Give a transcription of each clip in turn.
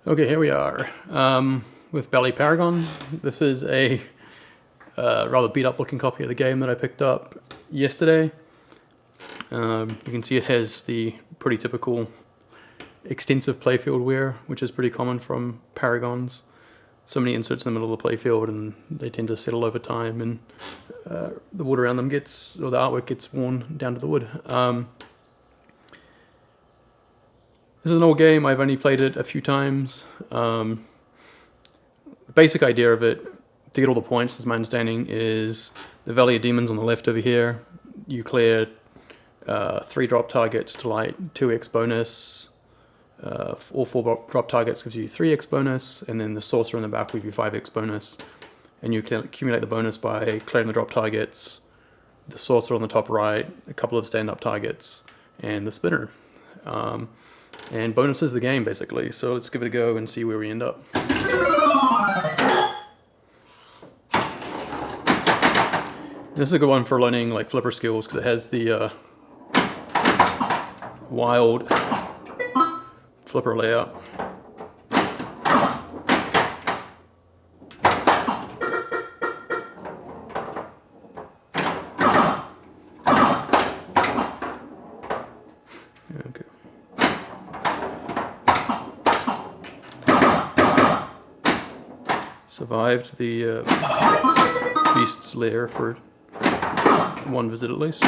Okay, here we are with Bally Paragon. This is a rather beat up looking copy of the game that I picked up yesterday. You can see it has the pretty typical extensive playfield wear, which is pretty common from Paragons. So many inserts in the middle of the playfield, and they tend to settle over time, and the wood around them gets, or the artwork gets worn down to the wood. This is an old game. I've only played it a few times. The basic idea of it, to get all the points, as my understanding, is the Valley of Demons on the left over here. You clear 3 drop targets to light 2x bonus. All 4 drop targets gives you 3x bonus, and then the sorcerer in the back will give you 5x bonus. And you can accumulate the bonus by clearing the drop targets, the sorcerer on the top right, a couple of stand-up targets, and the spinner. And bonus is the game, basically. So let's give it a go and see where we end up. This is a good one for learning like flipper skills, because it has the wild flipper layout. Okay. Survived the beast's lair for one visit at least.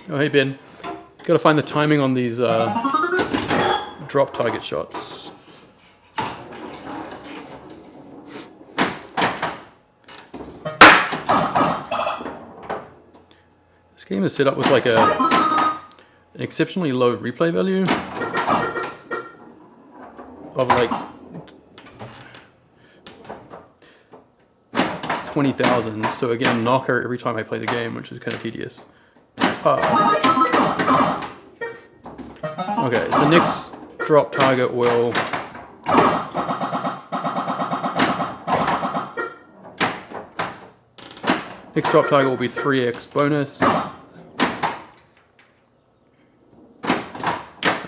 Oh, hey Ben. Got to find the timing on these drop target shots. This game is set up with like an exceptionally low replay value of like 20,000. So again, knocker every time I play the game, which is kind of tedious. Pass. Okay, so next drop target will be 3x bonus.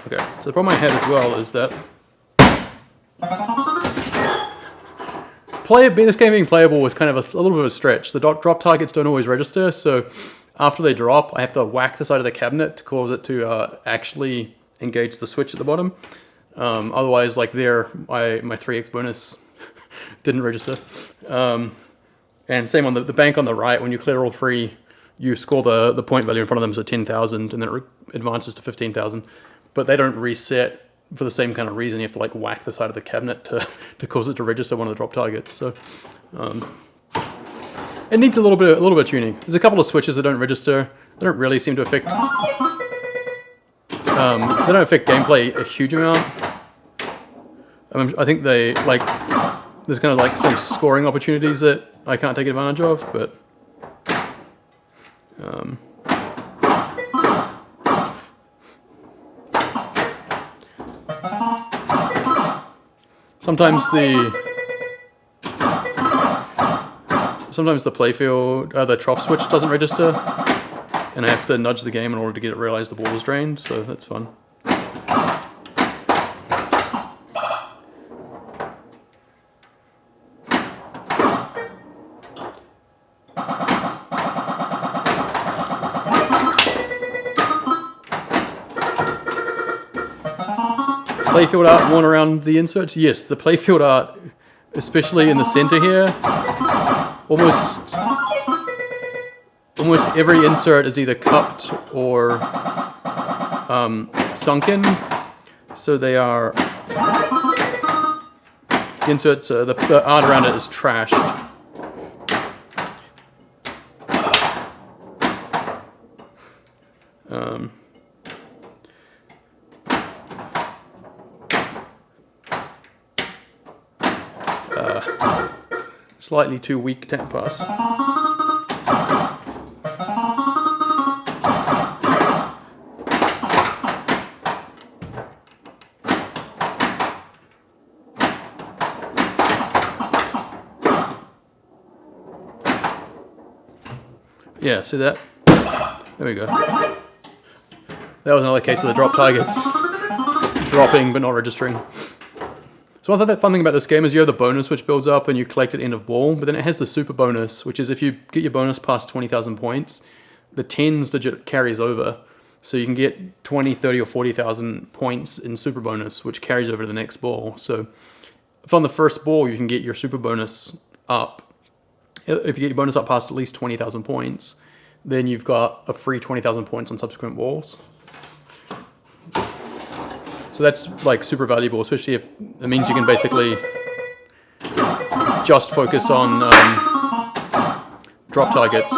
Okay, so the problem I had as well is that this game being playable was kind of a little bit of a stretch. The drop targets don't always register, so after they drop, I have to whack the side of the cabinet to cause it to actually engage the switch at the bottom. Otherwise, like there, my 3x bonus didn't register. And same on the bank on the right, when you clear all 3, you score the point value in front of them, so 10,000, and then it advances to 15,000. But they don't reset for the same kind of reason. You have to like whack the side of the cabinet to cause it to register one of the drop targets. So it needs a little bit of tuning. There's a couple of switches that don't register. They don't really seem to affect. They don't affect gameplay a huge amount. I think they like. There's kind of like some scoring opportunities that I can't take advantage of, but. Sometimes the playfield, the trough switch doesn't register, and I have to nudge the game in order to get it realize the ball is drained, so that's fun. Playfield art worn around the inserts? Yes, the playfield art, especially in the center here, almost every insert is either cupped or sunken. So they are, the inserts, the art around it is trashed. Slightly too weak tank pass. Yeah, see that? There we go. That was another case of the drop targets dropping but not registering. So one fun thing about this game is you have the bonus which builds up and you collect at end of ball, but then it has the super bonus, which is if you get your bonus past 20,000 points, the tens digit carries over. So you can get 20, 30, or 40,000 points in super bonus, which carries over to the next ball. So if on the first ball you can get your super bonus up, if you get your bonus up past at least 20,000 points, then you've got a free 20,000 points on subsequent balls. So that's like super valuable, especially if it means you can basically just focus on drop targets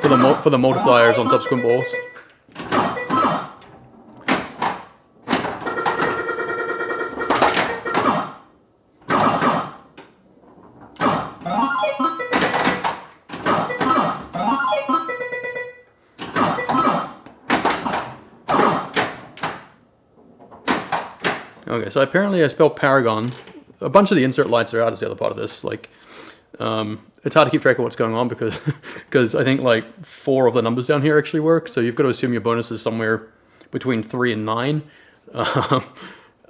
for the multipliers on subsequent balls. Okay, so apparently I spelled Paragon. A bunch of the insert lights are out as the other part of this. Like, it's hard to keep track of what's going on because I think like 4 of the numbers down here actually work. So you've got to assume your bonus is somewhere between 3 and 9.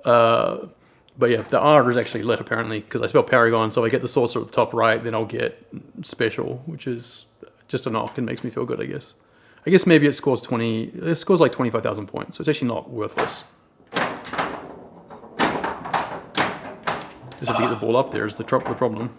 But yeah, the R is actually lit apparently because I spelled Paragon. So if I get the saucer at the top right, then I'll get special, which is just a knock and makes me feel good, I guess. I guess maybe it scores 20. It scores like 25,000 points, so it's actually not worthless. Just have to get the ball up there is the problem.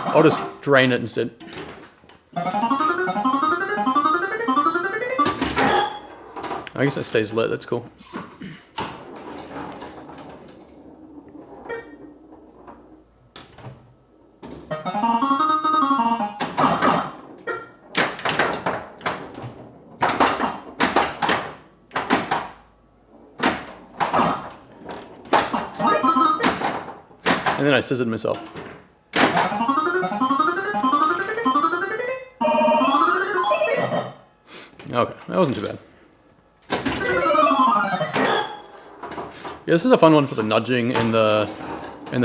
I'll just drain it instead. I guess it stays lit, that's cool. And then I scissored myself. Okay, that wasn't too bad. Yeah, this is a fun one for the nudging and the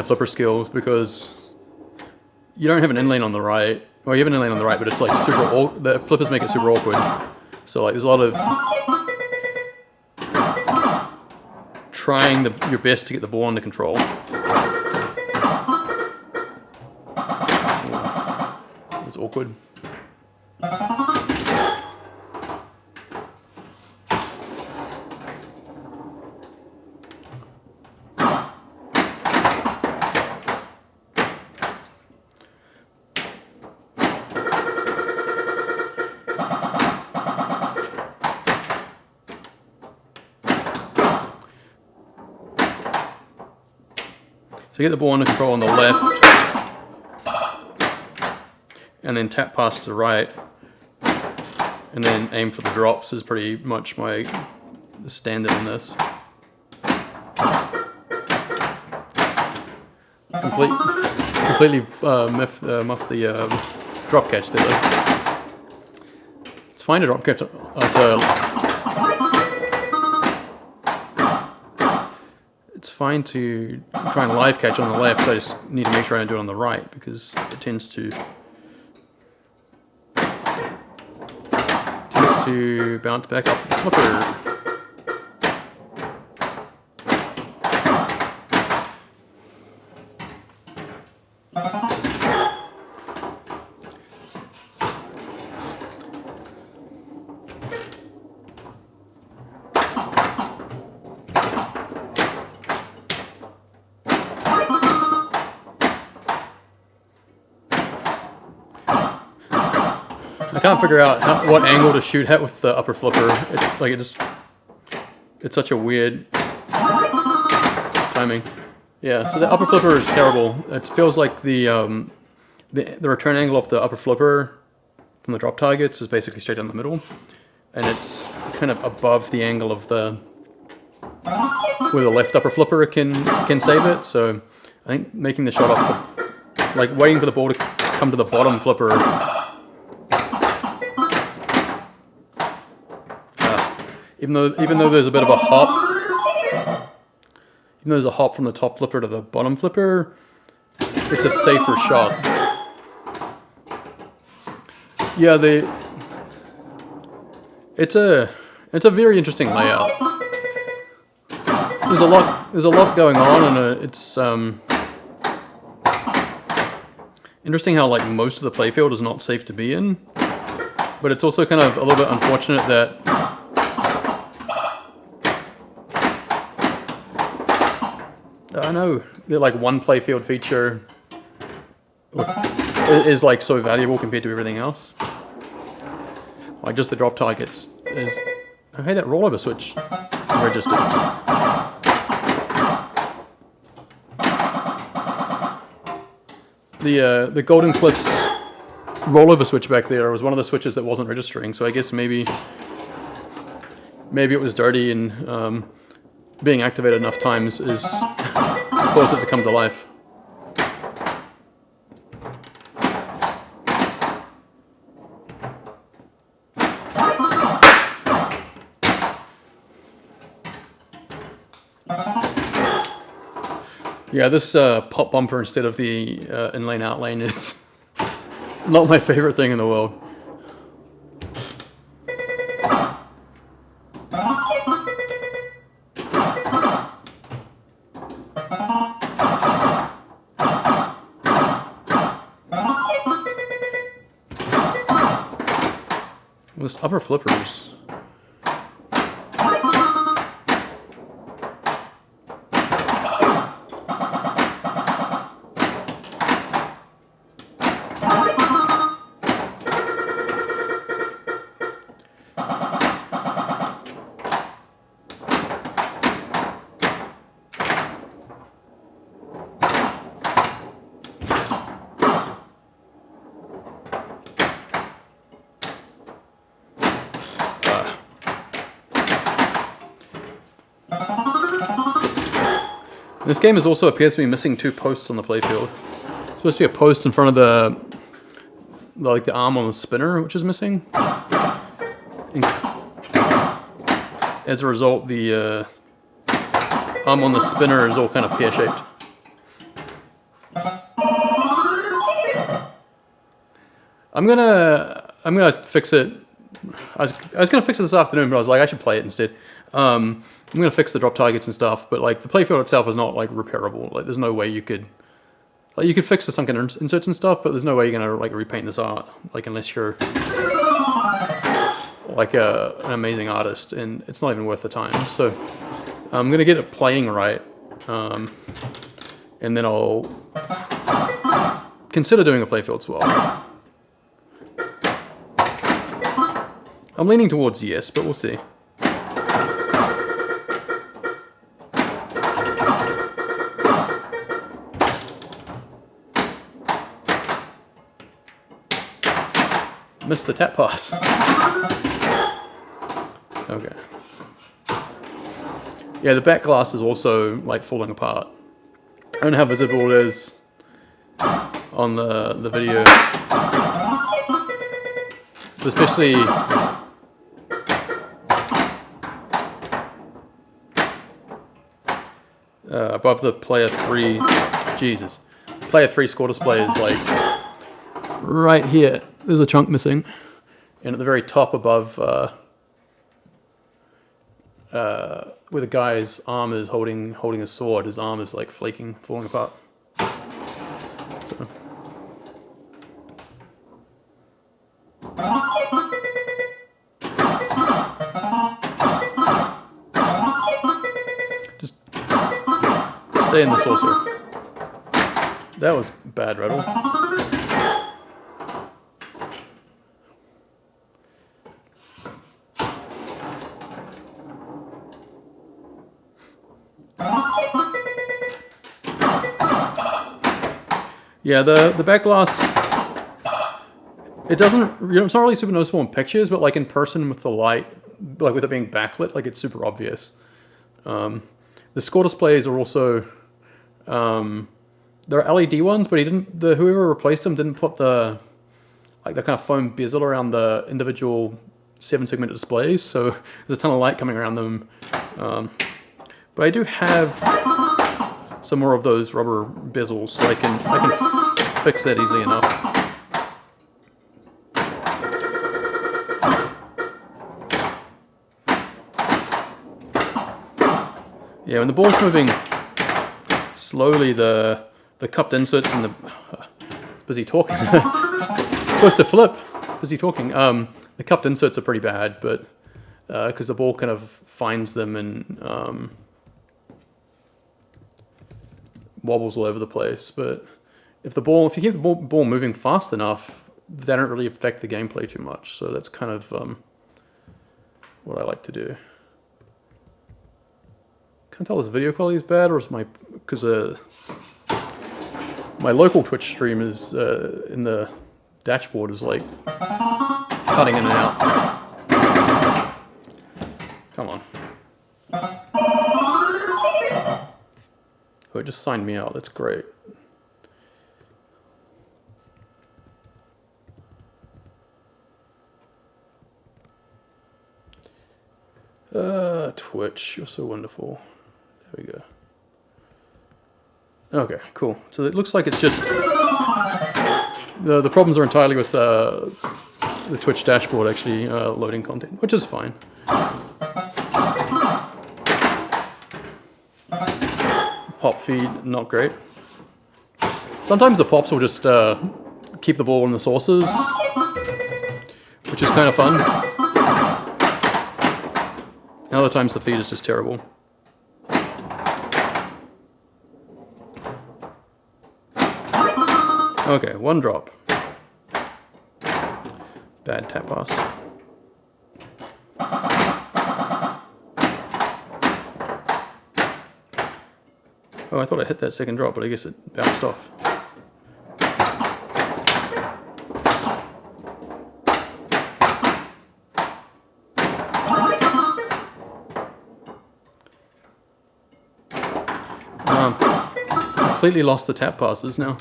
flipper skills because you don't have an inlane on the right. Well, you have an inlane on the right, but it's like super. The flippers make it super awkward. So like, there's a lot of trying your best to get the ball under control. It's awkward. So get the ball under control on the left, and then tap past the right, and then aim for the drops is pretty much the standard in this. Completely muff the drop catch there though. It's fine to drop catch it's fine to try and live catch on the left. I just need to make sure I don't do it on the right because it tends to bounce back up the flipper. I can't figure out what angle to shoot at with the upper flipper. It's such a weird timing. Yeah, so the upper flipper is terrible. It feels like the return angle of the upper flipper from the drop targets is basically straight down the middle, and it's kind of above the angle of where the left upper flipper can save it. So I think making the shot off like waiting for the ball to come to the bottom flipper. Even though there's a bit of a hop, though there's a hop from the top flipper to the bottom flipper, it's a safer shot. Yeah, it's a very interesting layout. There's a lot going on, and it's interesting how like most of the playfield is not safe to be in, but it's also kind of a little bit unfortunate that I know that like one playfield feature is like so valuable compared to everything else. Like just the drop targets is. Oh, hey, that rollover switch registered. The Golden Cliffs rollover switch back there was one of the switches that wasn't registering. So I guess maybe it was dirty, and being activated enough times is caused it to come to life. Yeah, this pop bumper instead of the inlane outlane is not my favorite thing in the world. Those upper flippers. This game is also appears to be missing 2 posts on the playfield. It's supposed to be a post in front of the arm on the spinner, which is missing. And as a result, the arm on the spinner is all kind of pear-shaped. I'm gonna fix it. I was gonna fix it this afternoon, but I was like, I should play it instead. I'm gonna fix the drop targets and stuff, but like the playfield itself is not like repairable. Like there's no way you could fix the sunken inserts and stuff, but there's no way you're gonna like repaint this art, like unless you're like an amazing artist, and it's not even worth the time. So I'm gonna get it playing right, and then I'll consider doing a playfield swap. I'm leaning towards yes, but we'll see. Missed the tap pass. Okay. Yeah, the backglass is also like falling apart. I don't know how visible it is on the video, especially above the player 3. Jesus, player 3 score display is like right here. There's a chunk missing, and at the very top above, where the guy's arm is holding a sword, his arm is like flaking, falling apart. So. Just stay in the saucer. That was bad rattle. Yeah, the backglass, it doesn't, it's not really super noticeable in pictures, but like in person with the light, like with it being backlit, like it's super obvious. The score displays are also, they're LED ones, but whoever replaced them didn't put the kind of foam bezel around the individual 7-segment displays, so there's a ton of light coming around them. But I do have some more of those rubber bezels so I can fix that easily enough. Yeah, when the ball's moving slowly, the cupped inserts and the busy talking supposed to flip. Busy talking. The cupped inserts are pretty bad, but because the ball kind of finds them and wobbles all over the place. But if you keep the ball moving fast enough, they don't really affect the gameplay too much. So that's kind of what I like to do. Can't tell if this video quality is bad or is because my local Twitch stream is in the dashboard is like cutting in and out. Come on. Oh, it just signed me out. That's great. Twitch, you're so wonderful. There we go. Okay, cool. So it looks like it's just the problems are entirely with the Twitch dashboard actually loading content, which is fine. Pop feed, not great. Sometimes the pops will just keep the ball in the sources, which is kind of fun. And other times the feed is just terrible. Okay, one drop. Bad tap pass. Oh, I thought I hit that second drop, but I guess it bounced off. Completely lost the tap passes now.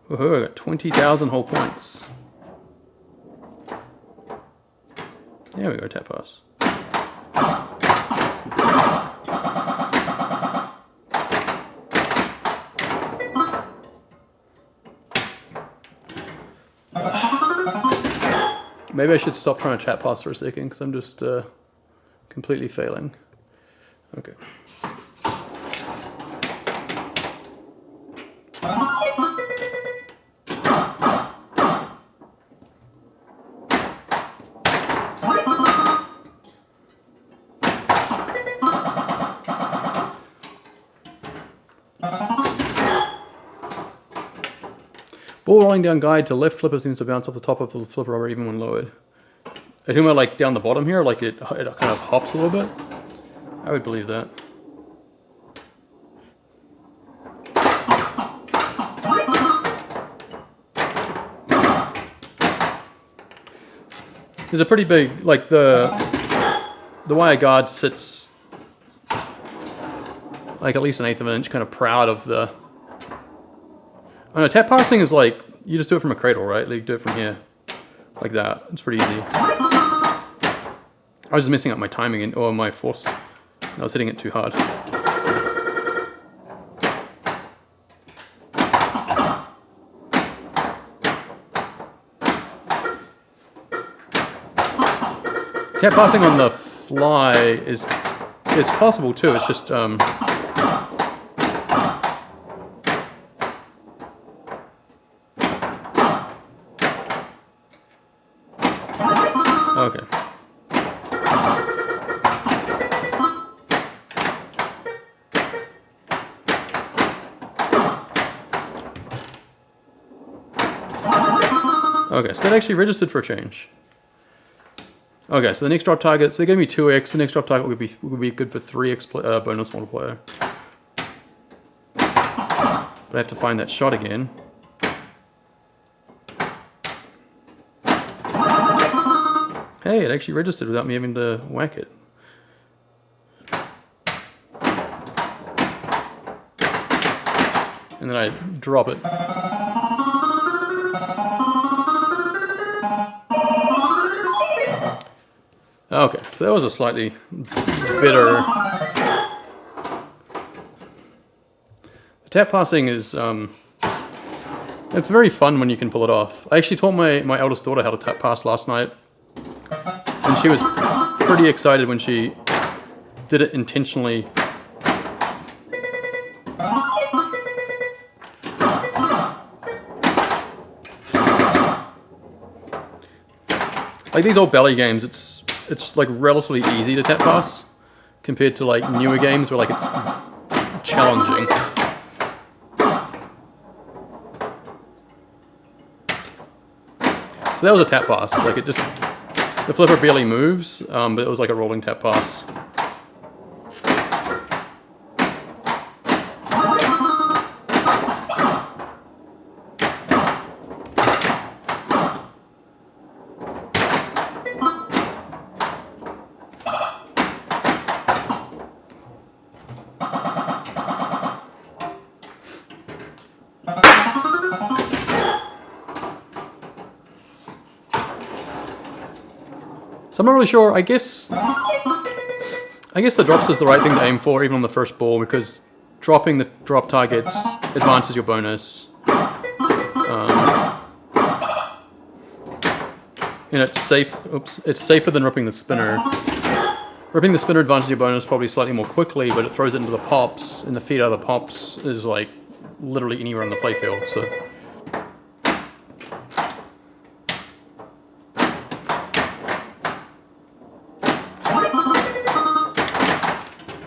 Woohoo, I got 20,000 whole points. There we go, tap pass. Maybe I should stop trying to tap pass for a second because I'm just completely failing. Okay. Ball rolling down guide to left flipper seems to bounce off the top of the flipper rubber even when lowered. Are you talking about like down the bottom here, like it kind of hops a little bit? I would believe that. There's a pretty big, like the wire guard sits like at least 1/8 of an inch, kind of proud of the. I know, tap passing is like, you just do it from a cradle, right? Like, you do it from here, like that. It's pretty easy. I was just messing up my timing or my force. I was hitting it too hard. Tap passing on the fly is possible too. It's just okay. Okay, so that actually registered for a change. Okay, so the next drop target, so they gave me 2x, the next drop target would be good for 3x bonus multiplier. But I have to find that shot again. Hey, it actually registered without me having to whack it. And then I drop it. Okay, so that was a slightly better. The tap passing is it's very fun when you can pull it off. I actually taught my eldest daughter how to tap pass last night, and she was pretty excited when she did it intentionally. Like these old Bally games, it's like relatively easy to tap pass compared to like newer games where like it's challenging. So that was a tap pass. Like it just, the flipper barely moves, but it was like a rolling tap pass. So I'm not really sure. I guess the drops is the right thing to aim for, even on the first ball, because dropping the drop targets advances your bonus. And it's safe. Oops, it's safer than ripping the spinner. Ripping the spinner advances your bonus probably slightly more quickly, but it throws it into the pops, and the feed out of the pops is like literally anywhere in the playfield. So.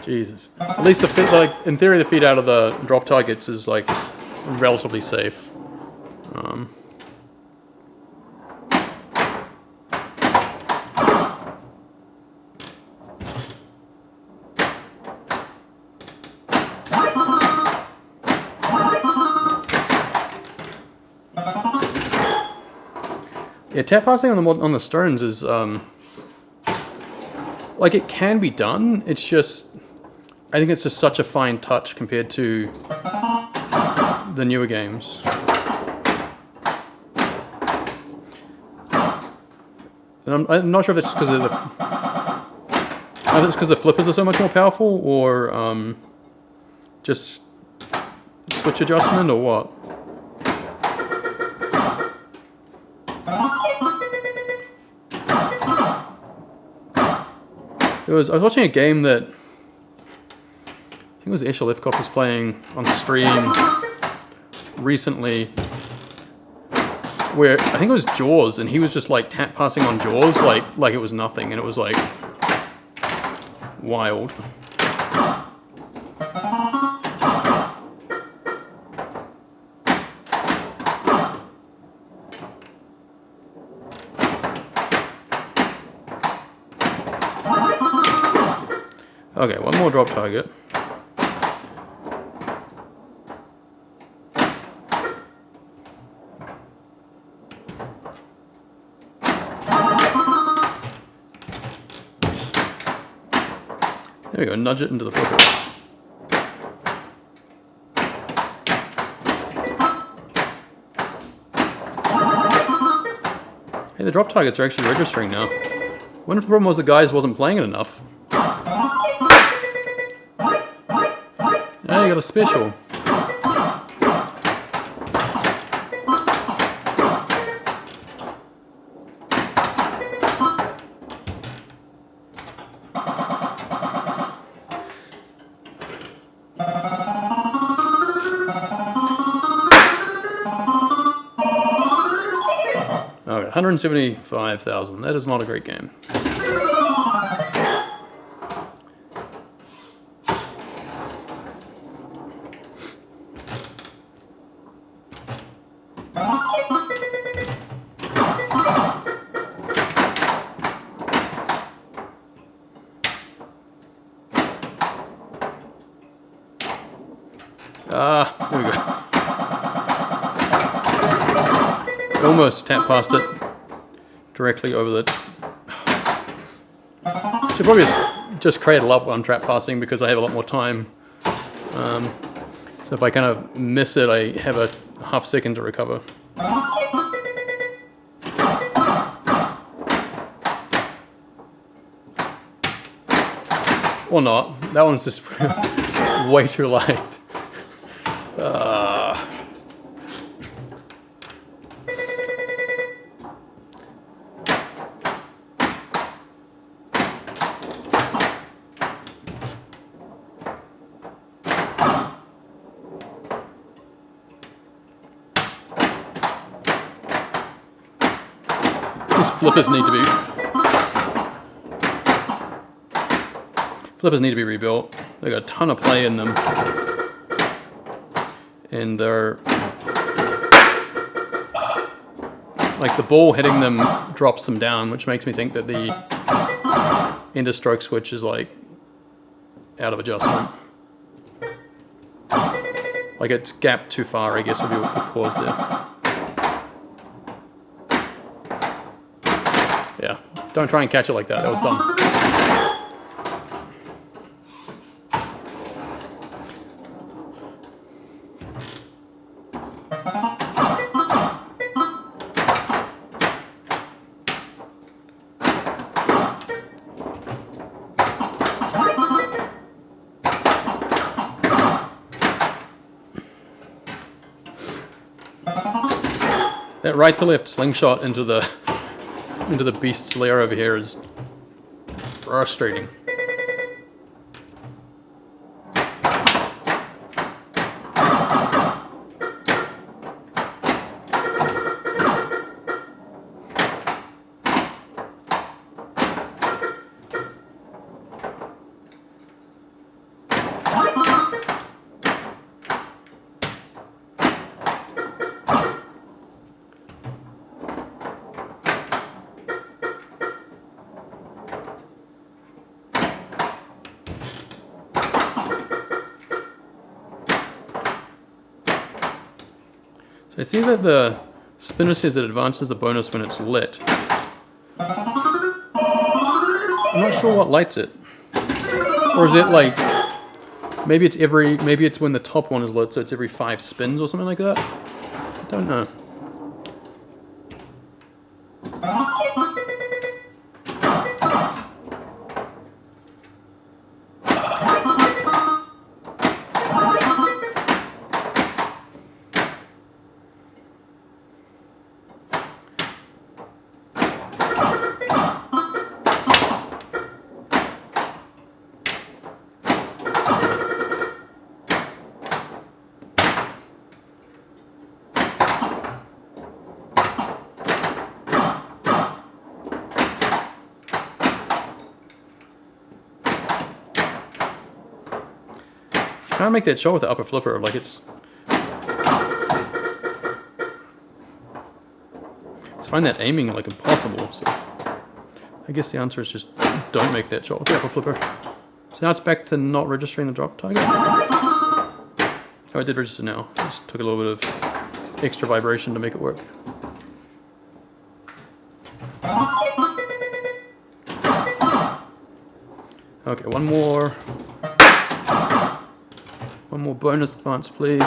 Jesus. At least the feed, like in theory, the feed out of the drop targets is like relatively safe. Yeah, tap passing on the Stearns is like it can be done. It's just. I think it's just such a fine touch compared to the newer games. And I'm not sure if it's because of the flippers are so much more powerful, or just switch adjustment, or what. I was watching a game that I think it was Escher Lefkoff was playing on stream recently, where I think it was Jaws, and he was just like tap passing on Jaws like it was nothing, and it was like wild. Okay, one more drop target. There we go, nudge it into the flipper. Hey, the drop targets are actually registering now. I wonder if the problem was the guys wasn't playing it enough. Yeah, you got a special. Okay, 175,000. That is not a great game. There we go. Almost tap past it directly over the. Should probably just cradle up when I'm trap passing because I have a lot more time. So if I kind of miss it, I have a half second to recover. Or not. That one's just way too light. These flippers need to be rebuilt. They got a ton of play in them, and they're like the ball hitting them drops them down, which makes me think that the end of stroke switch is like out of adjustment. Like it's gapped too far, I guess would be what the cause there. Yeah, don't try and catch it like that. That was dumb. That right to left slingshot into the beast's lair over here is frustrating. I see that the spinner says it advances the bonus when it's lit. I'm not sure what lights it. Or is it like, maybe it's when the top one is lit, so it's every 5 spins or something like that? I don't know. Trying to make that shot with the upper flipper, like it's find that aiming like impossible. So I guess the answer is just don't make that shot with the upper flipper. So now it's back to not registering the drop target. Oh, it did register now. It just took a little bit of extra vibration to make it work. Okay, one more bonus advance, please.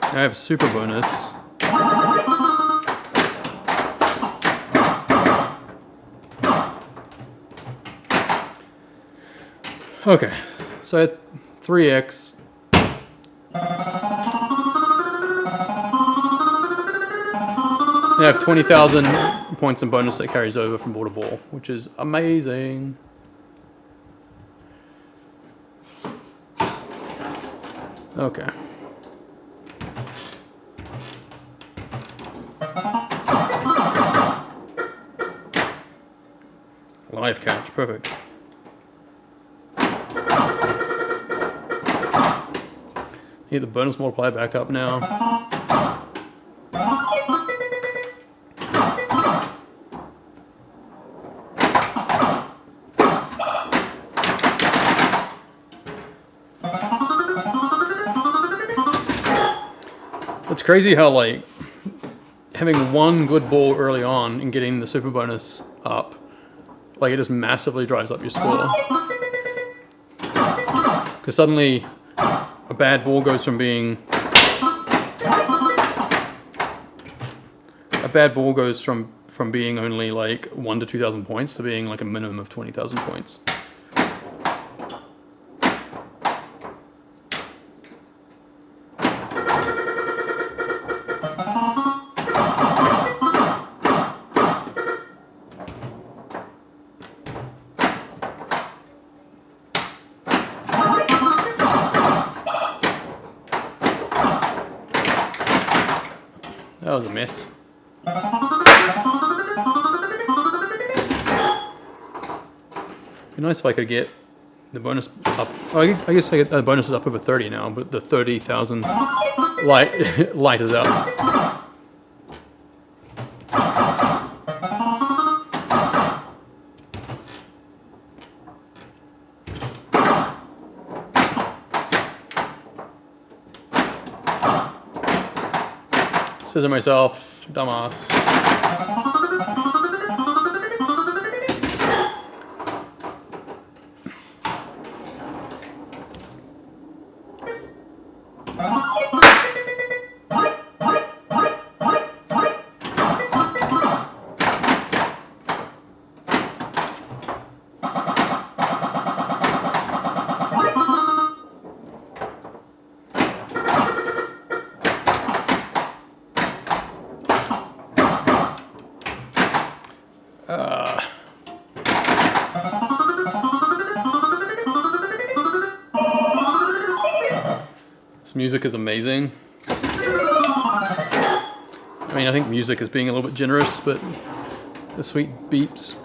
I have super bonus. Okay, so I had 3x. I have 20,000 points in bonus that carries over from ball to ball, which is amazing. Okay. Live catch, perfect. Need the bonus multiplier back up now. It's crazy how like having one good ball early on and getting the super bonus up, like it just massively drives up your score. Because suddenly a bad ball goes from being bad ball goes from being only like 1 to 2,000 points to being like a minimum of 20,000 points. That was a mess. It'd be nice if I could get the bonus up. Oh, I guess I get the bonus is up over 30 now, but the 30,000 light is up. Scissor myself, dumbass. This music is amazing. I mean, I think music is being a little bit generous, but the sweet beeps.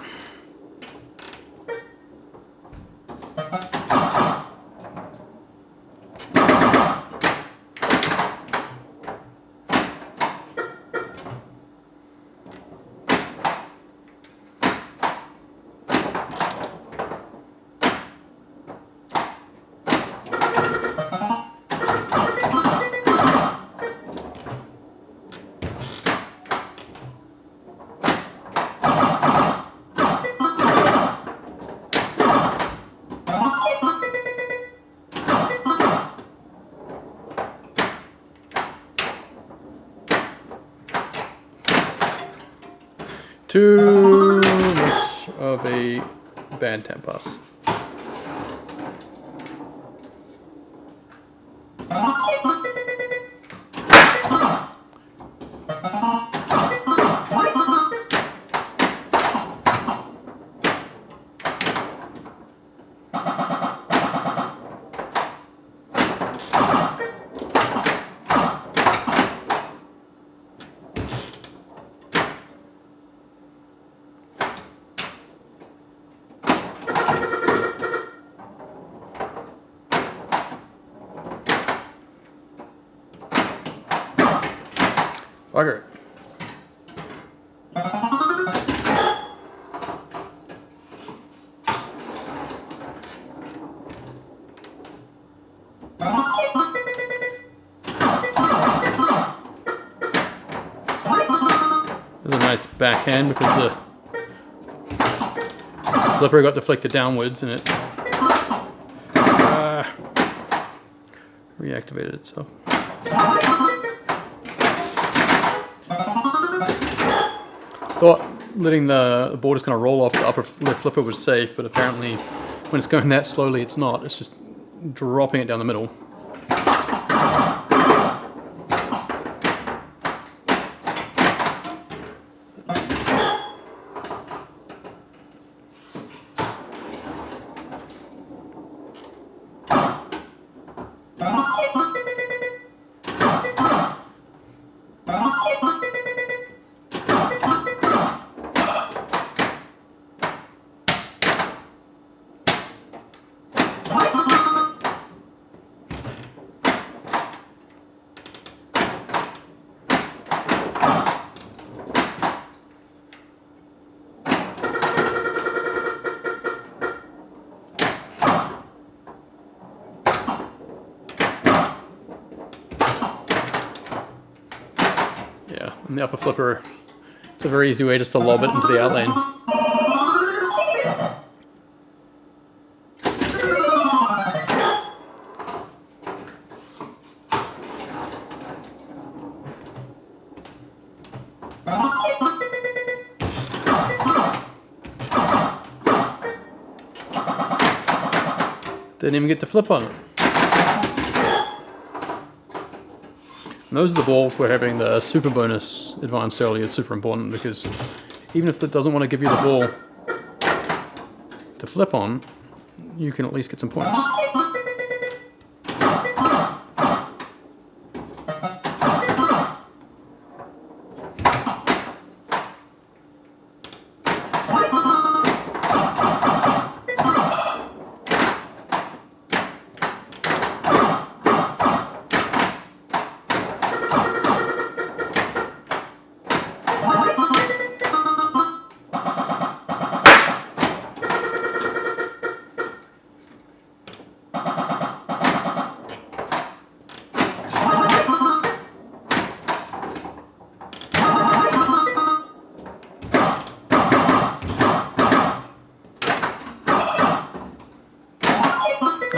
Too much of a bad tap pass. Bugger. There's a nice backhand because the flipper got deflected downwards and it reactivated itself. Thought letting the ball just kind of roll off the upper left flipper was safe, but apparently when it's going that slowly, it's not. It's just dropping it down the middle. Yeah, and the upper flipper, it's a very easy way just to lob it into the outlane. Didn't even get to flip on it. And those are the balls where having the super bonus advanced early is super important, because even if it doesn't want to give you the ball to flip on, you can at least get some points.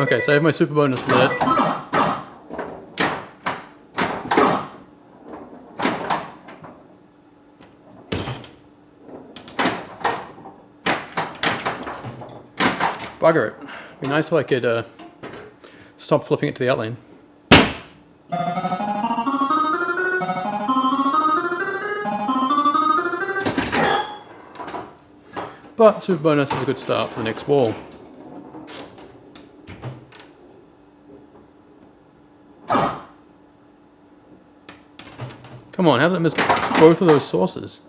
Okay, so I have my super bonus lit. Bugger it. It'd be nice if I could stop flipping it to the outlane. But super bonus is a good start for the next ball. Come on, how did I miss both of those sources?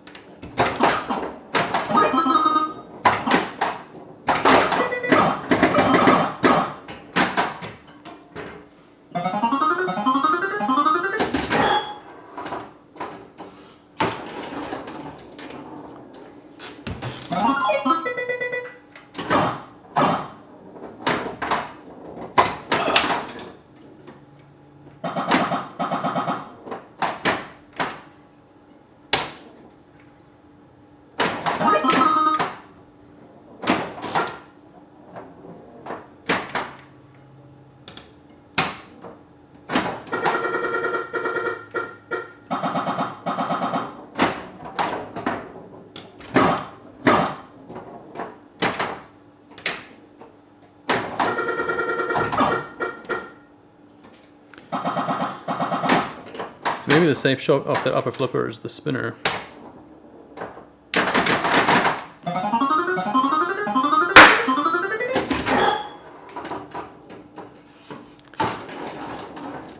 Maybe the safe shot off the upper flipper is the spinner.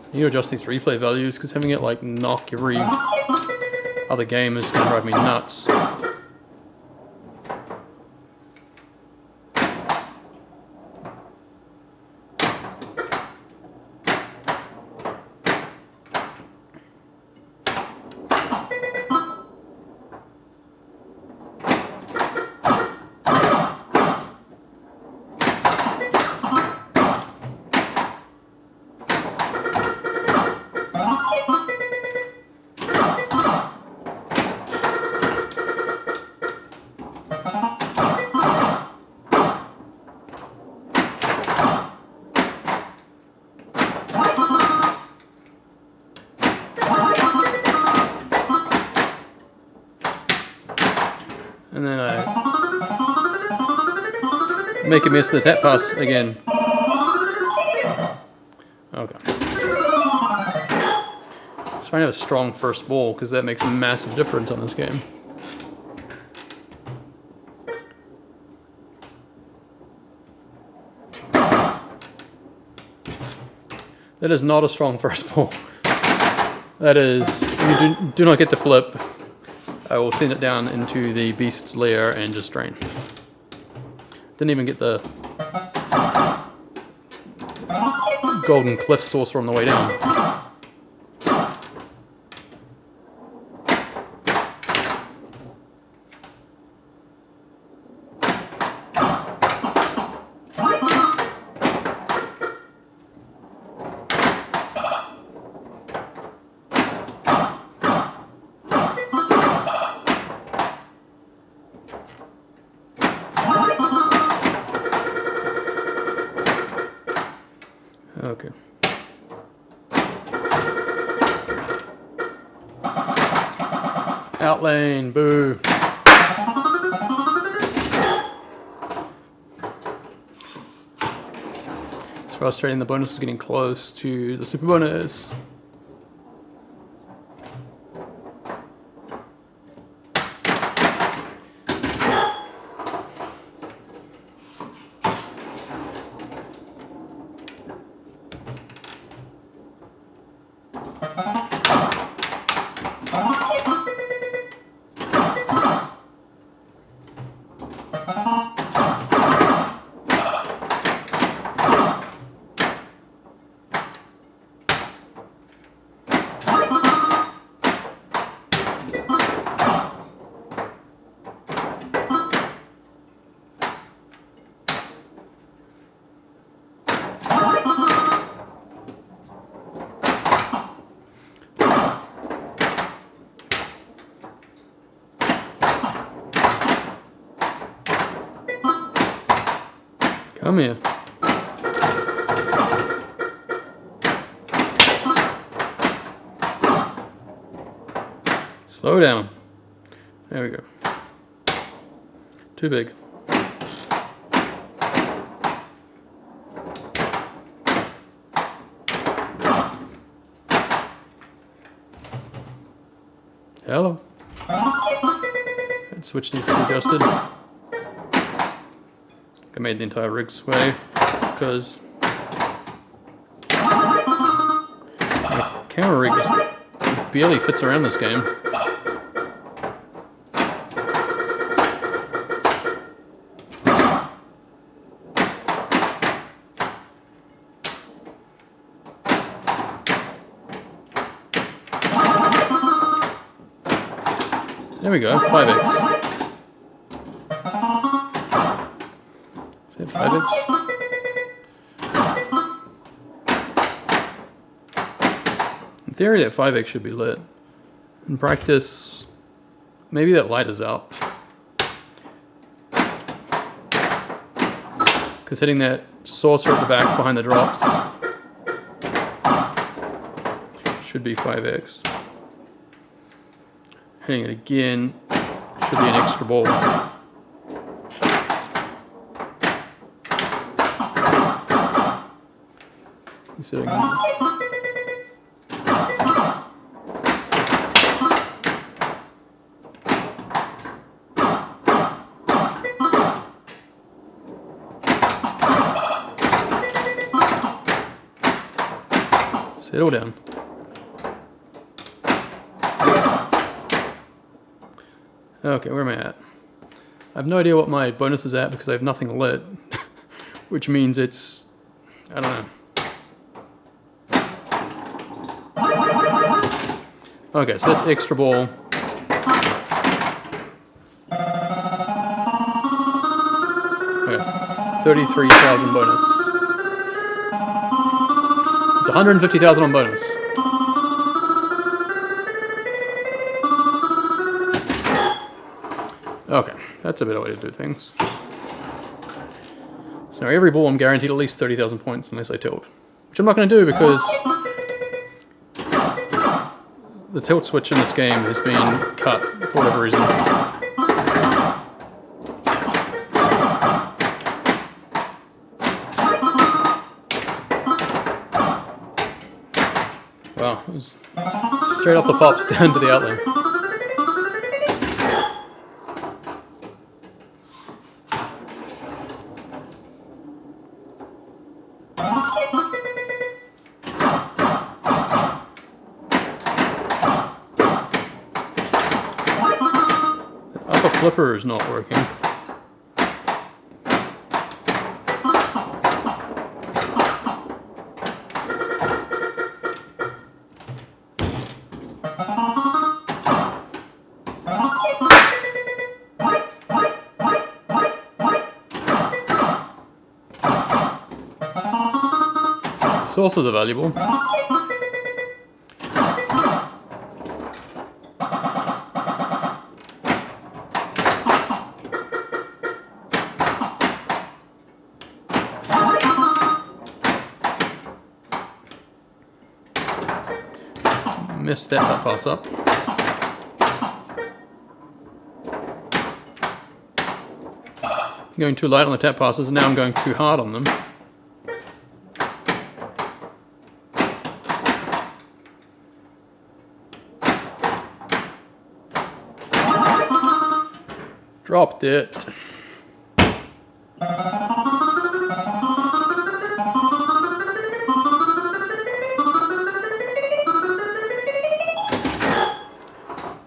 You need to adjust these replay values, because having it like knock every other game is going to drive me nuts. And then I make a miss the tap pass again. Okay. Just trying to have a strong first ball, because that makes a massive difference on this game. That is not a strong first ball. That is, you do not get to flip. I will send it down into the beast's lair and just drain. Didn't even get the golden cliff saucer on the way down. Okay. Outlane, boo. frustrating. The bonus was getting close to the super bonus. Come here. Slow down. There we go. Too big. Hello. That switch needs to be adjusted. I made the entire rig sway because the camera rig just barely fits around this game. There we go, 5x. Is that 5x? In theory, that 5x should be lit. In practice, maybe that light is out. Because hitting that saucer at the back behind the drops should be 5x. Hitting it again should be an extra ball. Sitting on. Settle down. Okay, where am I at? I have no idea what my bonus is at because I have nothing lit, which means it's, I don't know. Okay, so that's extra ball. Okay, 33,000 bonus. It's 150,000 on bonus. Okay, that's a better way to do things. So every ball I'm guaranteed at least 30,000 points unless I tilt. Which I'm not going to do because the tilt switch in this game has been cut for whatever reason. Wow, it was straight off the pops down to the outlane. The flipper is not working. Saucers are valuable. Missed that pass up. I'm going too light on the tap passes and now I'm going too hard on them. Dropped it.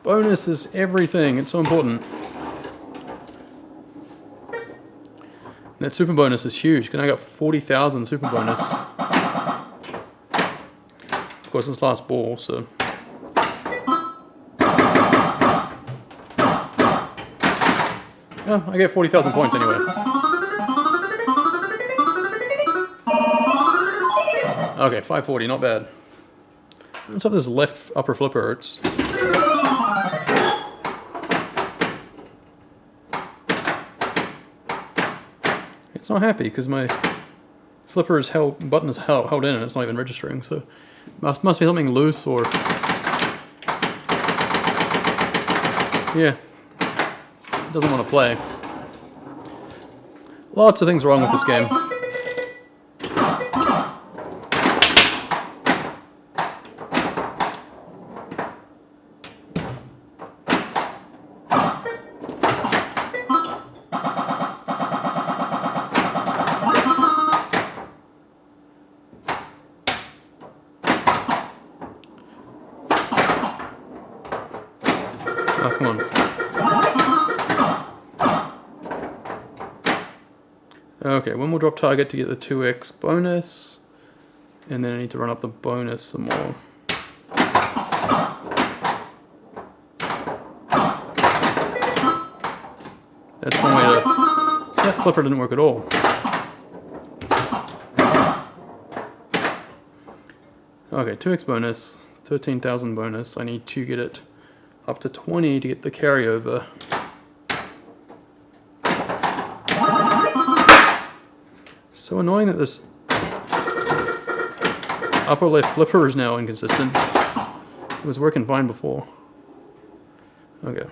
Bonus is everything. It's so important. That super bonus is huge, because I got 40,000 super bonus. Of course, it's last ball, so. Oh, I get 40,000 points anyway. Okay, 540, not bad. Let's have this left upper flipper. It's not happy because my flipper is button is held in and it's not even registering, so must be something loose or yeah, it doesn't want to play. Lots of things wrong with this game. Oh, come on. Okay, one more drop target to get the 2x bonus. And then I need to run up the bonus some more. That's one way to... That flipper didn't work at all. Okay, 2x bonus, 13,000 bonus. I need to get it up to 20 to get the carryover. So annoying that this upper left flipper is now inconsistent. It was working fine before. Okay.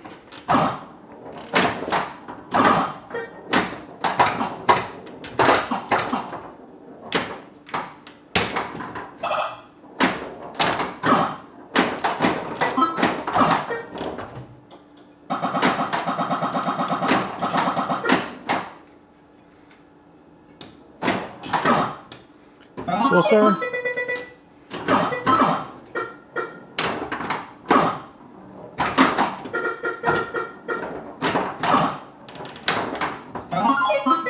Sorta.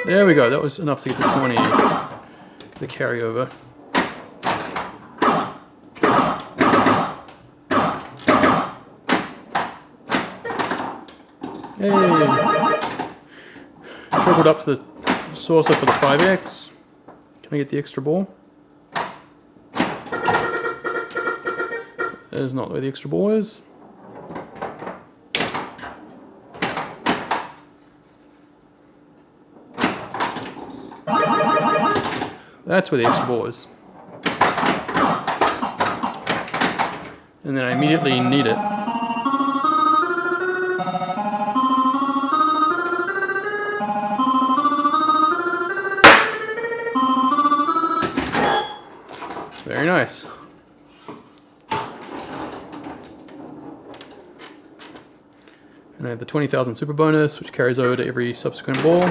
There we go, that was enough to get the 20, the carryover. Hey! Trickled up to the saucer for the 5x. Can I get the extra ball? That is not where the extra ball is. That's where the extra ball is. And then I immediately need it. Very nice. And I have the 20,000 super bonus, which carries over to every subsequent ball.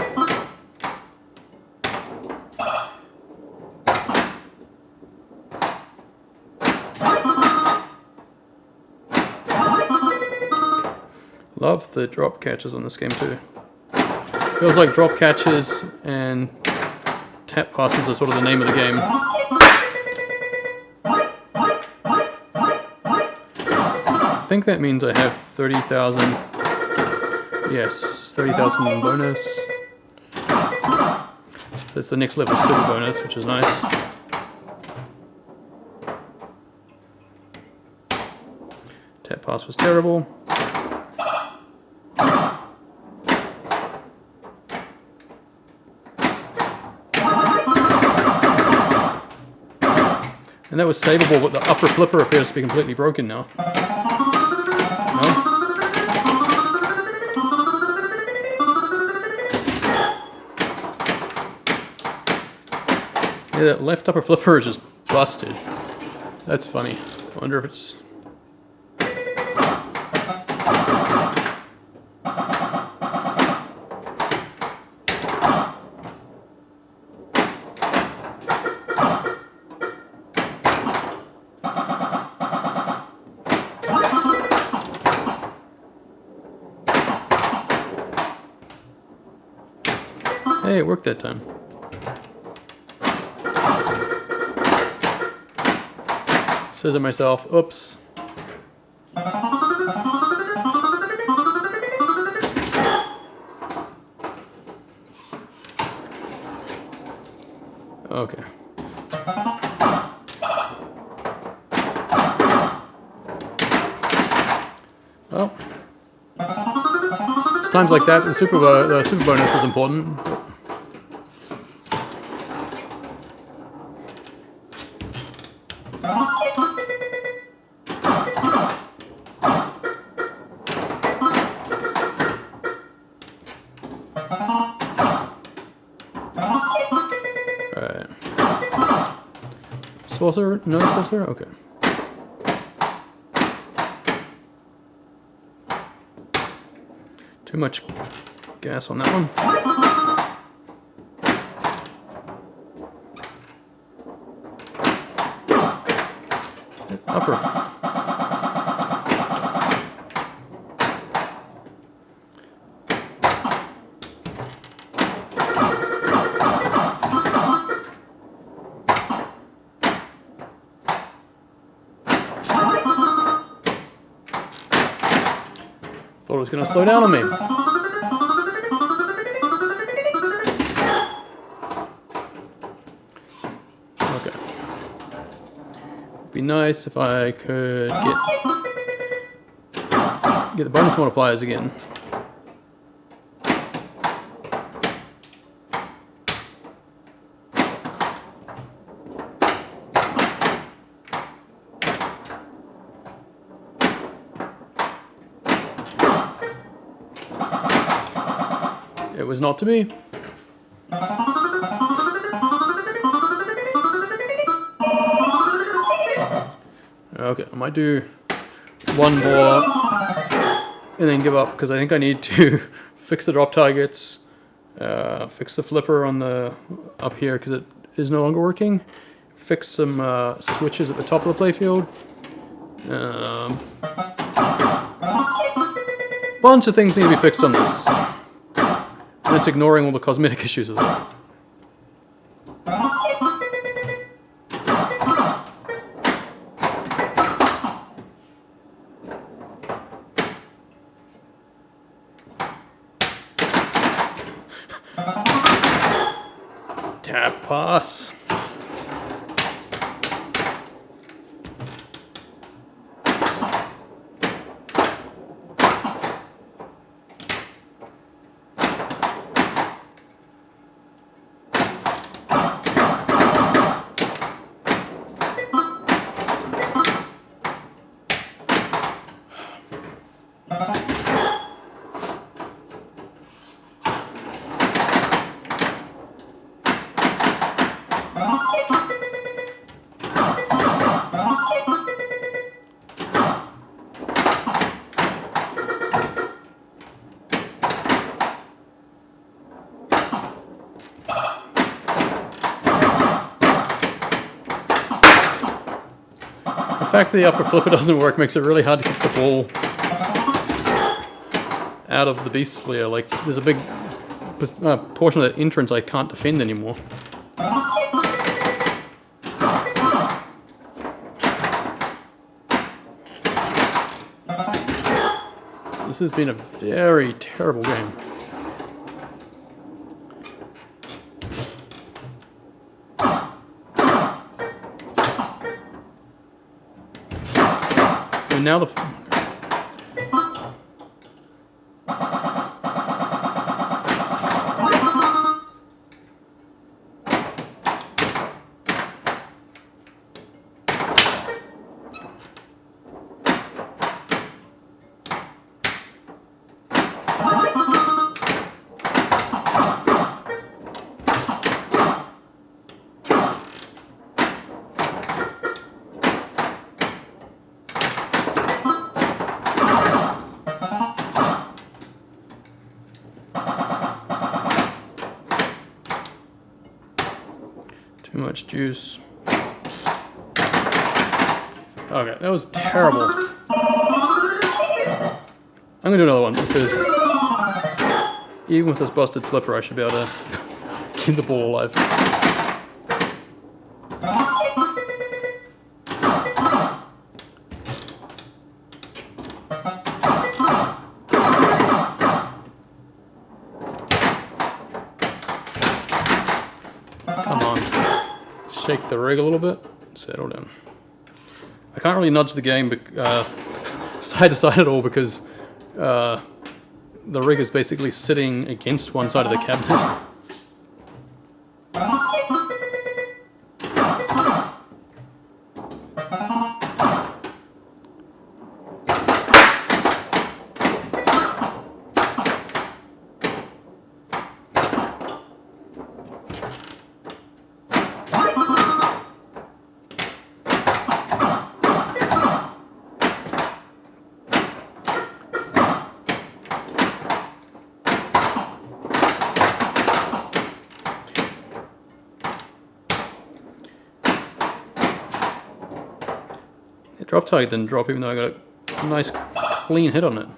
Love the drop catches on this game too. Feels like drop catches and tap passes are sort of the name of the game. I think that means I have 30,000. Yes, 30,000 bonus. So it's the next level super bonus, which is nice. Tap pass was terrible. And that was savable, but the upper flipper appears to be completely broken now. No? Yeah, that left upper flipper is just busted. That's funny. I wonder if it's... Hey, it worked that time. Says it myself. Oops. Okay. Well, it's times like that the super bonus is important. Alright. Saucer? No saucer? Okay. Too much gas on that one. Upper. Thought it was going to slow down on me. Okay. Be nice if I could get the bonus multipliers again. It was not to be. Okay, I might do one more and then give up because I think I need to fix the drop targets, fix the flipper on the up here because it is no longer working, fix some switches at the top of the playfield. Bunch of things need to be fixed on this. And it's ignoring all the cosmetic issues with it. Tap pass. The fact that the upper flipper doesn't work makes it really hard to keep the ball out of the beast layer. Like, there's a big portion of that entrance I can't defend anymore. This has been a very terrible game. And now the... Too much juice. Okay, that was terrible. I'm gonna do another one because even with this busted flipper I should be able to keep the ball alive. Come on. Shake the rig a little bit. Settle down. I can't really nudge the game side to side at all because the rig is basically sitting against one side of the cabinet. Drop target didn't drop even though I got a nice clean hit on it.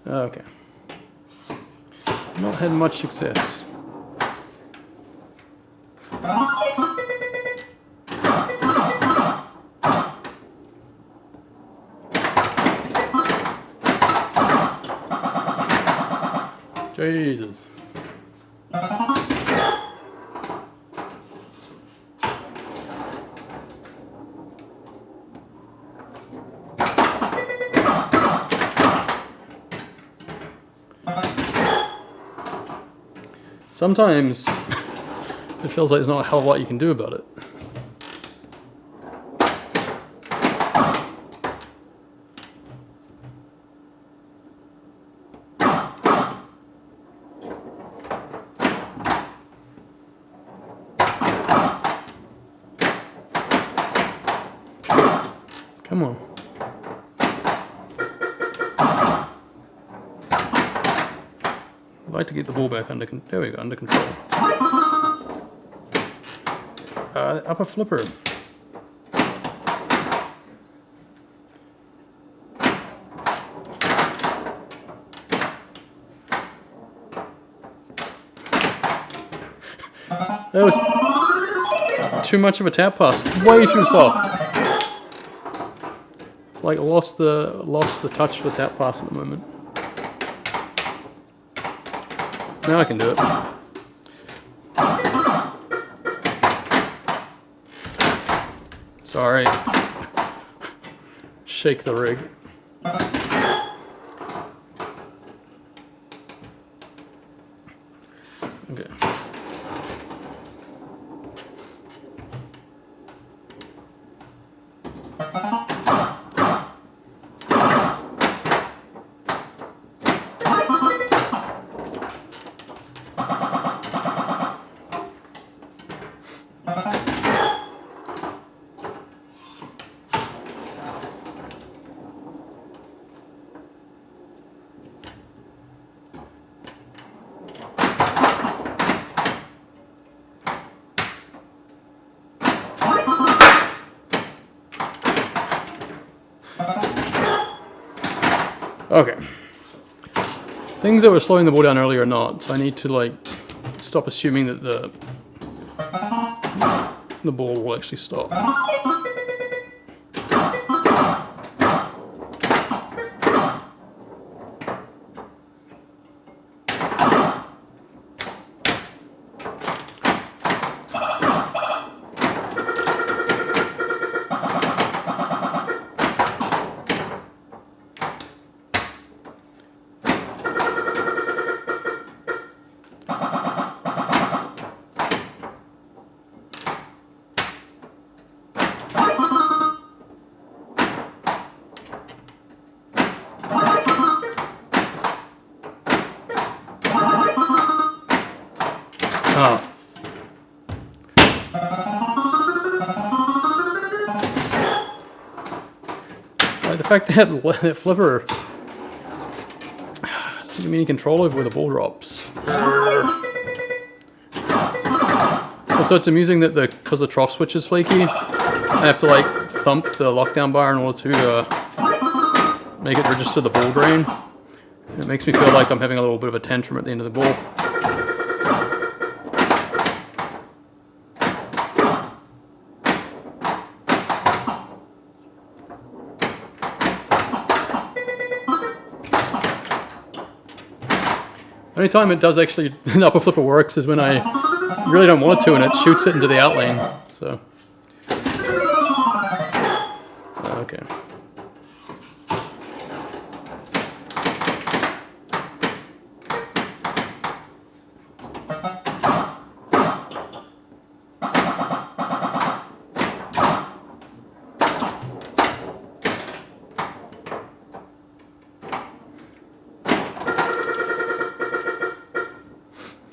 Okay. Not had much success. Jesus. Sometimes it feels like there's not a hell of a lot you can do about it. Come on. I'd like to get the ball back under control. There we go, under control. Upper flipper. That was too much of a tap pass. Way too soft. Like lost the touch for tap pass at the moment. Now I can do it. Sorry. Shake the rig. Okay. Okay. Things that were slowing the ball down earlier are not, so I need to like stop assuming that the ball will actually stop. Oh. Like the fact that that flipper doesn't give me any control over where the ball drops. Well, Also, it's amusing that because the trough switch is flaky, I have to like thump the lockdown bar in order to make it register the ball drain. And it makes me feel like I'm having a little bit of a tantrum at the end of the ball. The only time it does actually, the upper flipper works is when I really don't want it to and it shoots it into the outlane. So, okay.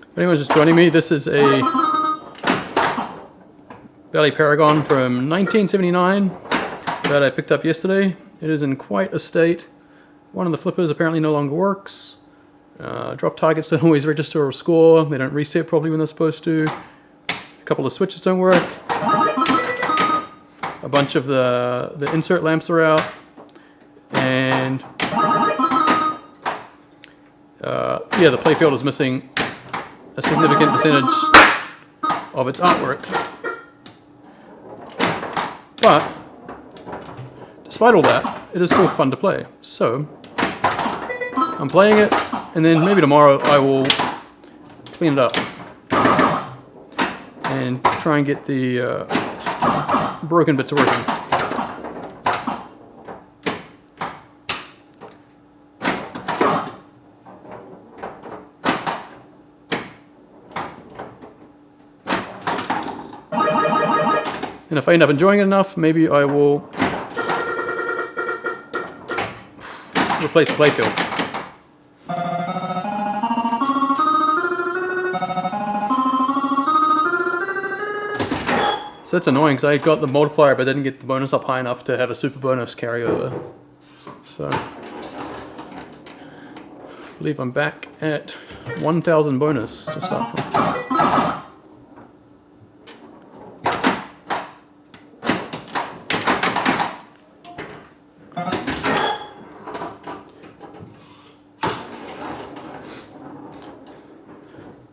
If anyone's just joining me, this is a Bally Paragon from 1979 that I picked up yesterday. It is in quite a state. One of the flippers apparently no longer works. Drop targets don't always register or score. They don't reset properly when they're supposed to. A couple of switches don't work. A bunch of the insert lamps are out. And yeah, the playfield is missing a significant percentage of its artwork. But despite all that, it is still fun to play. So I'm playing it, and then maybe tomorrow I will clean it up and try and get the broken bits working. And if I end up enjoying it enough, maybe I will replace the playfield. So that's annoying because I got the multiplier but didn't get the bonus up high enough to have a super bonus carryover. So I believe I'm back at 1,000 bonus to start from.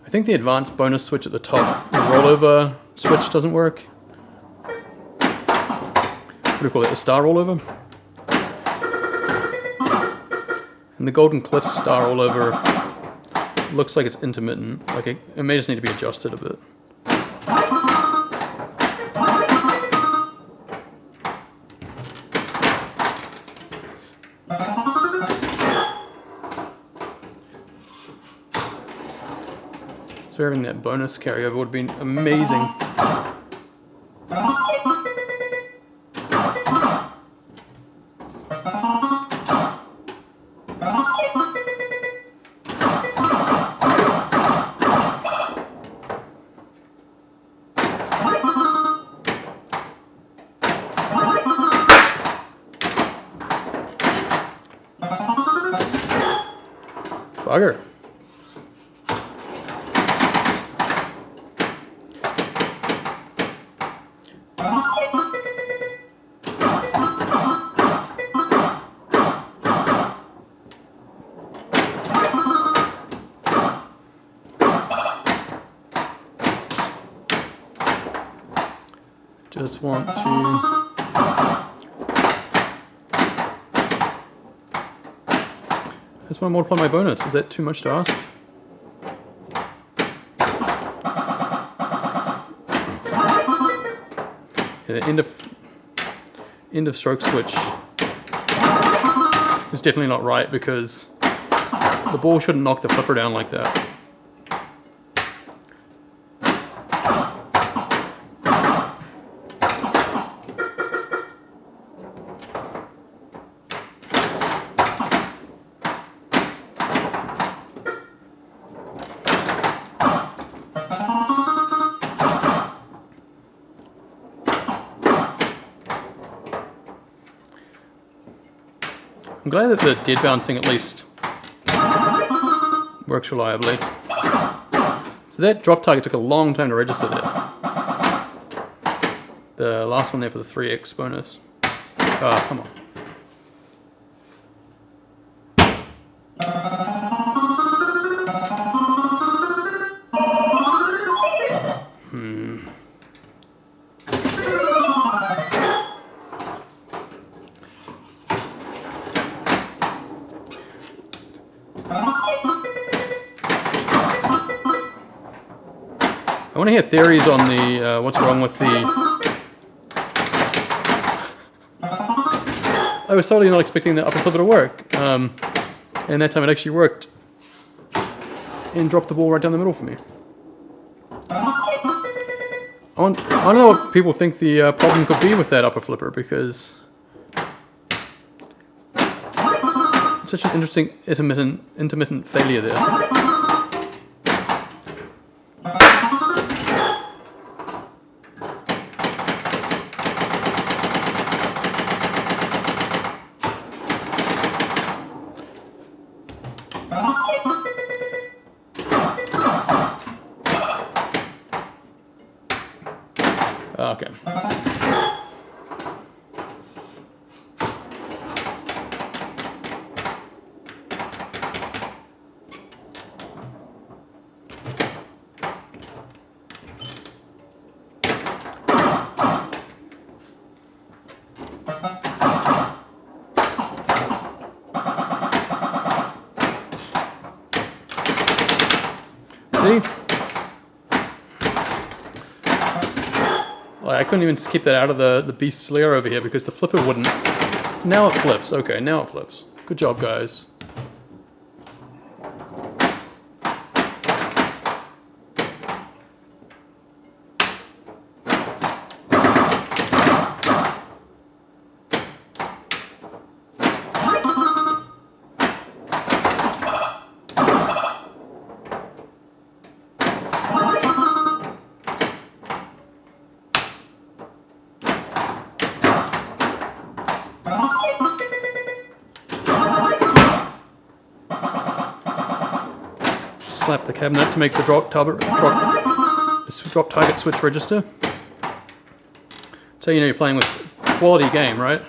I think the advanced bonus switch at the top, the rollover switch, doesn't work. What do you call it? The star rollover? And the Golden Cliffs star rollover looks like it's intermittent. Like it may just need to be adjusted a bit. So having that bonus carryover would have been amazing. Bugger. Just want to multiply my bonus. Is that too much to ask? Yeah, the end of stroke switch is definitely not right because the ball shouldn't knock the flipper down like that. I'm glad that the dead bouncing at least works reliably. So that drop target took a long time to register there. the last one there for the 3x bonus. Ah, come on. I want to hear theories on the what's wrong with the... I was totally not expecting the upper flipper to work, and that time it actually worked and dropped the ball right down the middle for me. I don't know what people think the problem could be with that upper flipper, because it's such an interesting intermittent failure there. Okay. See? I couldn't even keep that out of the beast's lair over here because the flipper wouldn't. Now it flips. Okay, now it flips. Good job, guys. Slap the cabinet to make the drop target switch register. So you know you're playing with a quality game, right?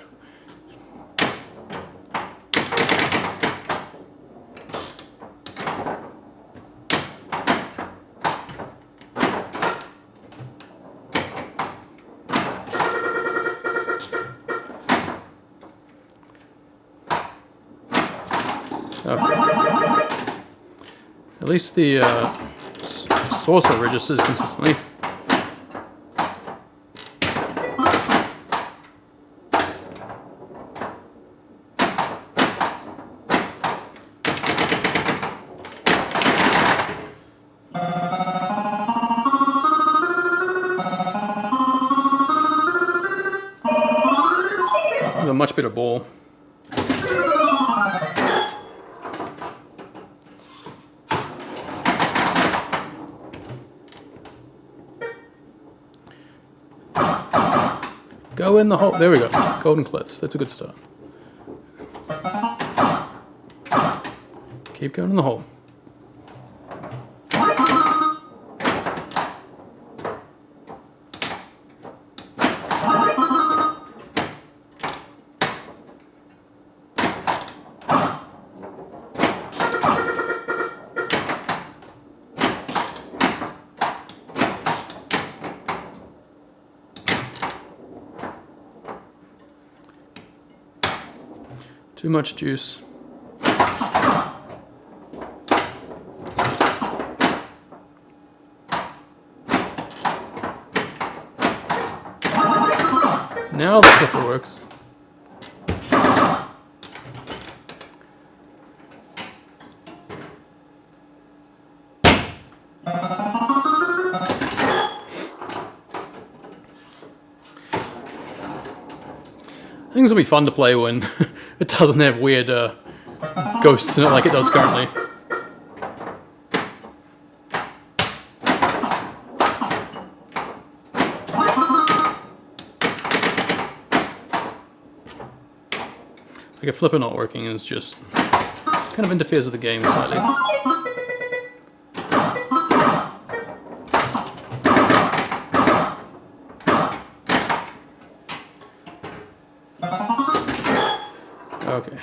Okay. At least the sorta registers consistently. A much better ball. Go in the hole. There we go. Golden Cliffs. That's a good start. Keep going in the hole. Too much juice. Now the flipper works. Things will be fun to play when it doesn't have weird ghosts in it like it does currently. Like a flipper not working is just kind of interferes with the game slightly. Okay.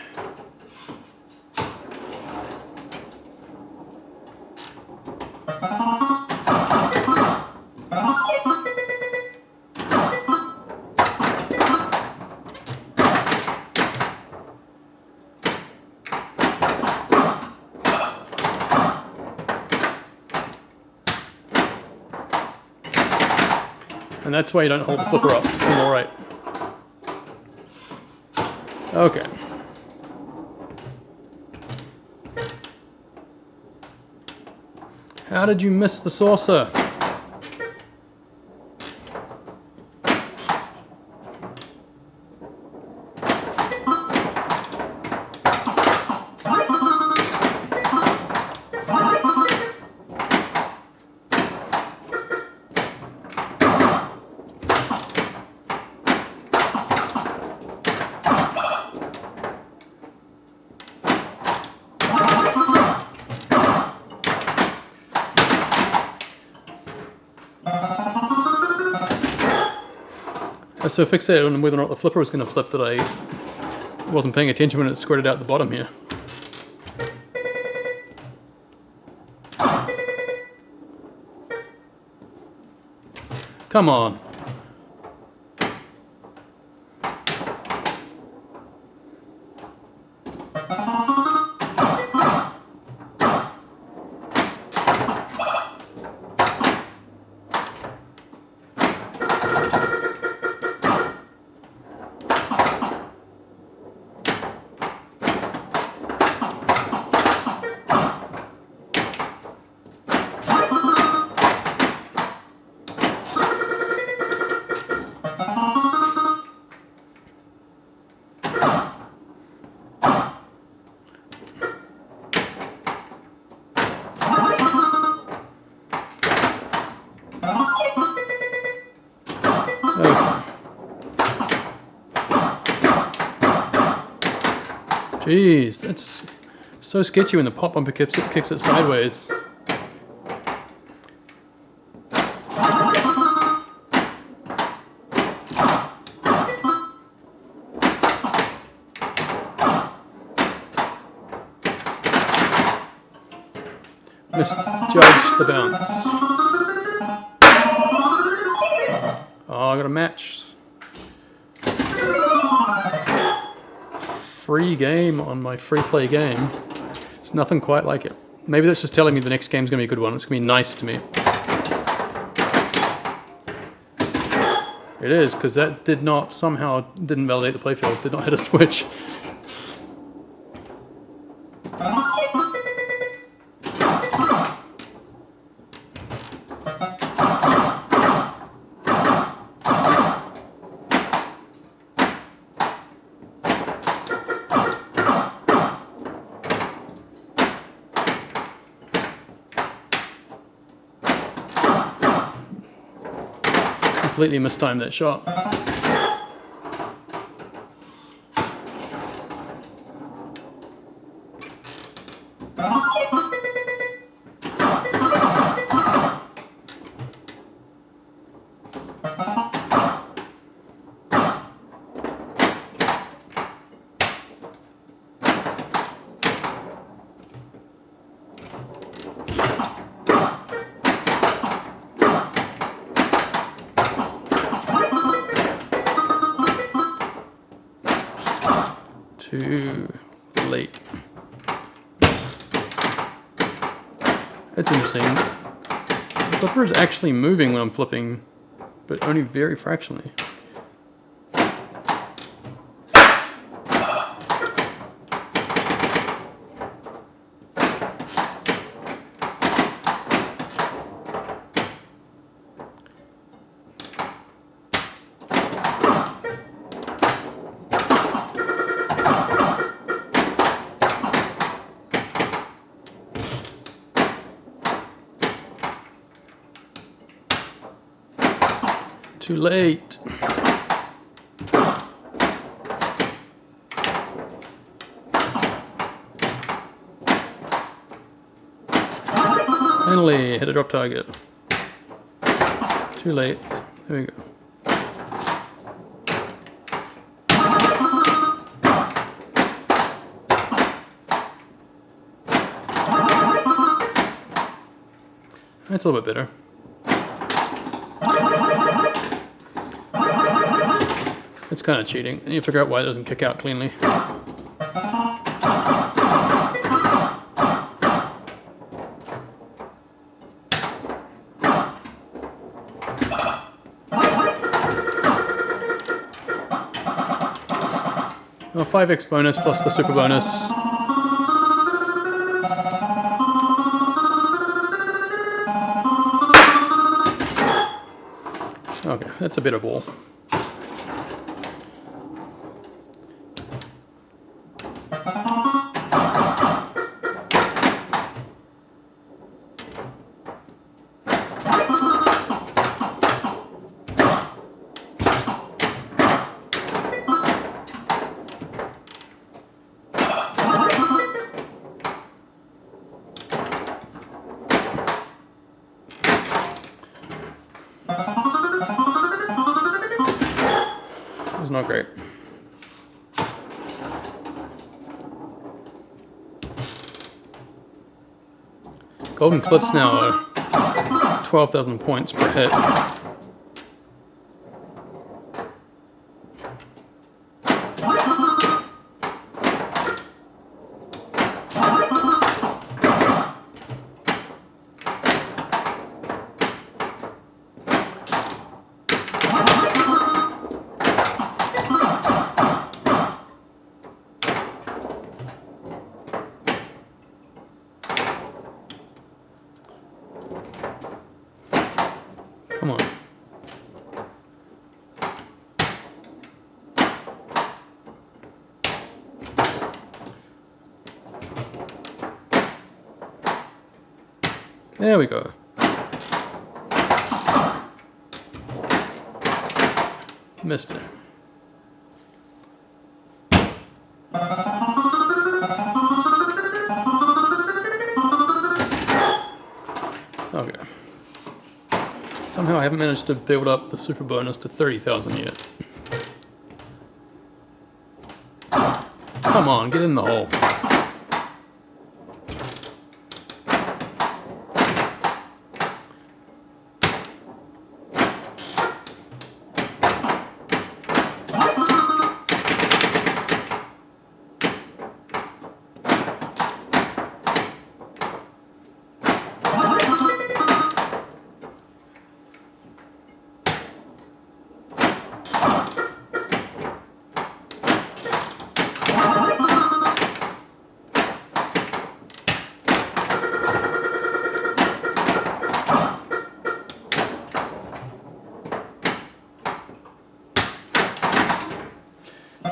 And that's why you don't hold the flipper up on the right. Okay. How did you miss the saucer? I was so fixated on whether or not the flipper was going to flip that I wasn't paying attention when it squirted out the bottom here. Come on. Jeez, that's so sketchy when the pop bumper kicks it sideways. Misjudged the bounce. Oh, I got a match. Free game on my free play game. It's nothing quite like it. Maybe that's just telling me the next game's gonna be a good one. It's gonna be nice to me. It is, because that didn't validate the playfield, did not hit a switch. Completely mistimed that shot. Too late. That's interesting. The flipper is actually moving when I'm flipping, but only very fractionally. Too late. Finally, hit a drop target. Too late. There we go. It's a little bit better. It's kind of cheating. I need to figure out why it doesn't kick out cleanly. Well, 5x bonus plus the super bonus. Okay, that's a better ball. It's not great. Golden clips now are 12,000 points per hit. Come on. There we go. Missed it. Okay. Somehow I haven't managed to build up the super bonus to 30,000 yet. Come on, get in the hole.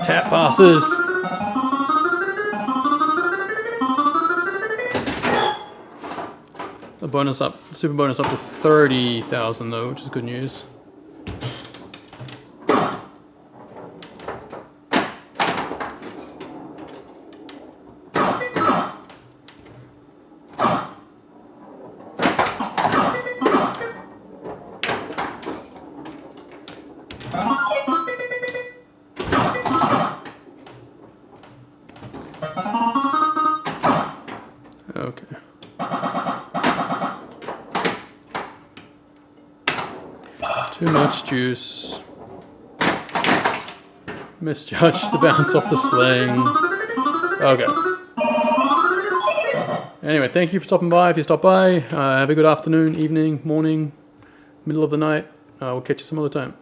Tap passes. The bonus up, super bonus up to 30,000 though, which is good news. Okay. Too much juice. Misjudged the bounce off the sling. Okay. Anyway, thank you for stopping by. If you stop by, have a good afternoon, evening, morning, middle of the night. We'll catch you some other time.